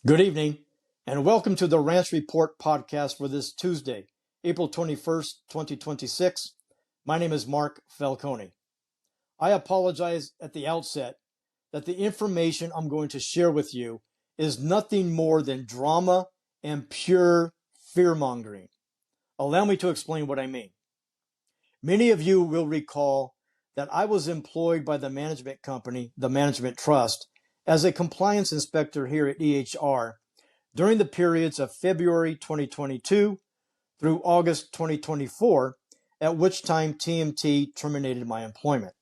Good evening, and welcome to the Ranch Report podcast for this Tuesday, April 21st, 2026. My name is Mark Falcone. I apologize at the outset that the information I'm going to share with you is nothing more than drama and pure fear-mongering. Allow me to explain what I mean. Many of you will recall that I was employed by the management company, the Management Trust, as a compliance inspector here at EHR during the periods of February 2022 through August 2024, at which time TMT terminated my employment.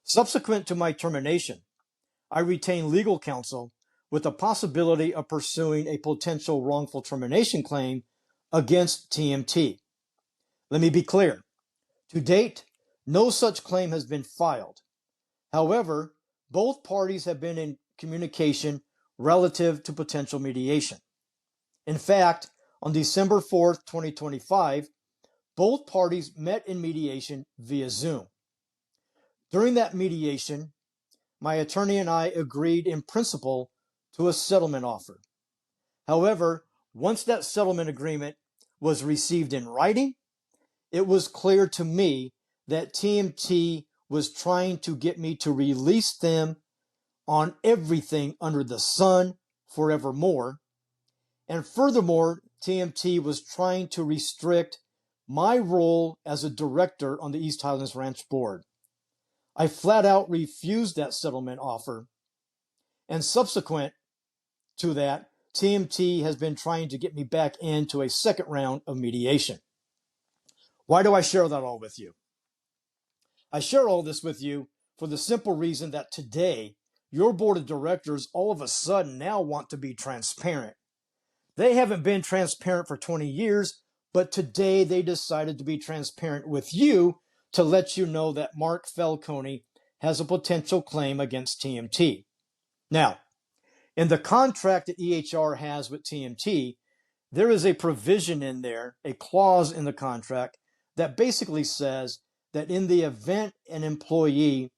Subsequent to my termination, I retained legal counsel with the possibility of pursuing a potential wrongful termination claim against TMT. Let me be clear. To date, no such claim has been filed. However, both parties have been in communication relative to potential mediation. In fact, on December 4th, 2025, both parties met in mediation via Zoom. During that mediation, my attorney and I agreed in principle to a settlement offer. However, once that settlement agreement was received in writing, it was clear to me that TMT was trying to get me to release them on everything under the sun forevermore. And furthermore, TMT was trying to restrict my role as a director on the East Highlands Ranch board. I flat out refused that settlement offer. And subsequent to that, TMT has been trying to get me back into a second round of mediation. Why do I share that all with you? I share all this with you for the simple reason that today, your board of directors all of a sudden now want to be transparent. They haven't been transparent for 20 years, but today they decided to be transparent with you to let you know that Mark Falcone has a potential claim against TMT. Now, in the contract that EHR has with TMT, there is a provision in there, a clause in the contract that basically says that in the event an employee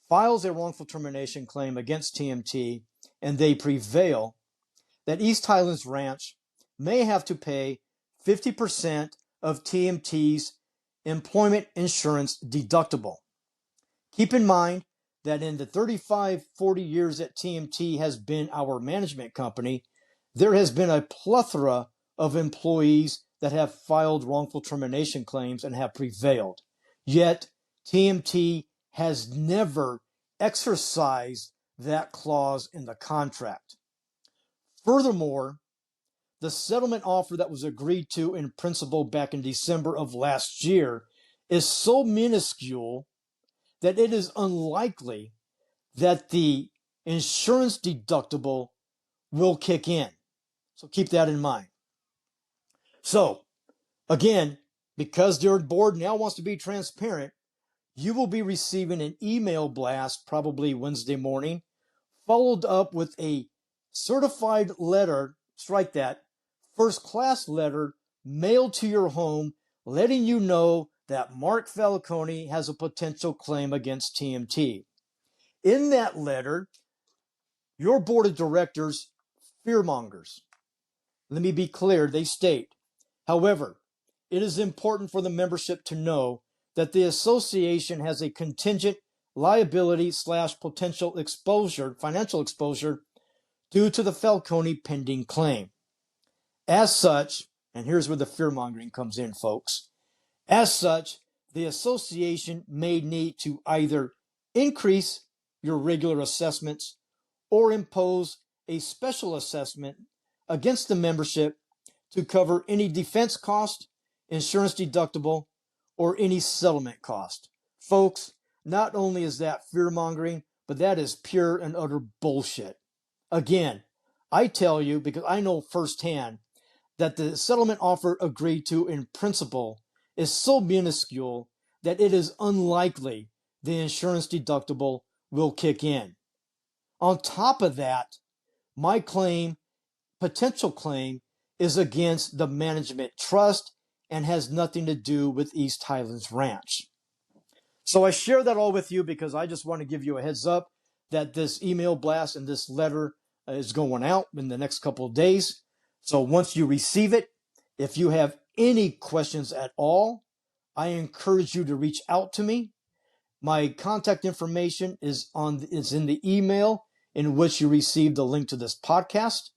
files a wrongful termination claim against TMT and they prevail, that East Highlands Ranch may have to pay 50% of TMT's employment insurance deductible. Keep in mind that in the 35, 40 years that TMT has been our management company, there has been a plethora of employees that have filed wrongful termination claims and have prevailed. Yet TMT has never exercised that clause in the contract. Furthermore, the settlement offer that was agreed to in principle back in December of last year is so minuscule that it is unlikely that the insurance deductible will kick in. So keep that in mind. So, again, because your board now wants to be transparent, you will be receiving an email blast probably Wednesday morning, followed up with a certified letter, strike that, first class letter mailed to your home, letting you know that Mark Falcone has a potential claim against TMT. In that letter, your board of directors, fearmongers. Let me be clear, they state, however, it is important for the membership to know that the association has a contingent liability / potential exposure, financial exposure, due to the Falcone pending claim. As such, and here's where the fear-mongering comes in, folks. As such, the association may need to either increase your regular assessments or impose a special assessment against the membership to cover any defense cost, insurance deductible, or any settlement cost. Folks, not only is that fear-mongering, but that is pure and utter bullshit. Again, I tell you, because I know firsthand, that the settlement offer agreed to in principle is so minuscule that it is unlikely the insurance deductible will kick in. On top of that, my claim, potential claim, is against the management trust and has nothing to do with East Highlands Ranch. So I share that all with you because I just want to give you a heads up that this email blast and this letter is going out in the next couple of days. So once you receive it, if you have any questions at all, I encourage you to reach out to me. My contact information is in the email in which you received the link to this podcast.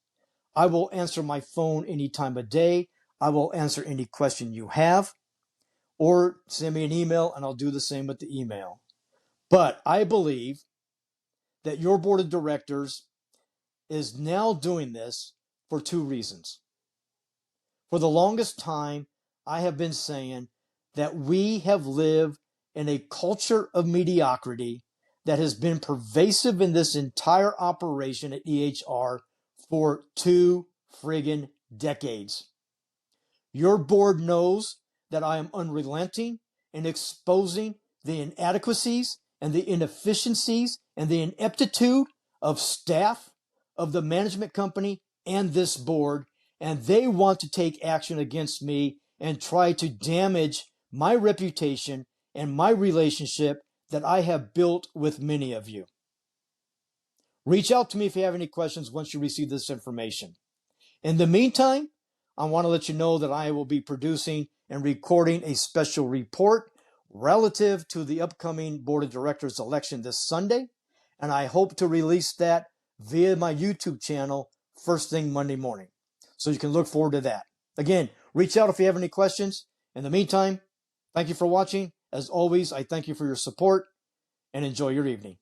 I will answer my phone any time of day. I will answer any question you have, or send me an email and I'll do the same with the email. But I believe that your board of directors is now doing this for two reasons. For the longest time, I have been saying that we have lived in a culture of mediocrity that has been pervasive in this entire operation at EHR for 2 friggin' decades. Your board knows that I am unrelenting in exposing the inadequacies and the inefficiencies and the ineptitude of staff, of the management company, and this board, and they want to take action against me and try to damage my reputation and my relationship that I have built with many of you. Reach out to me if you have any questions once you receive this information. In the meantime, I want to let you know that I will be producing and recording a special report relative to the upcoming Board of Directors election this Sunday, and I hope to release that via my YouTube channel first thing Monday morning. So you can look forward to that. Again, reach out if you have any questions. In the meantime, thank you for watching. As always, I thank you for your support and enjoy your evening.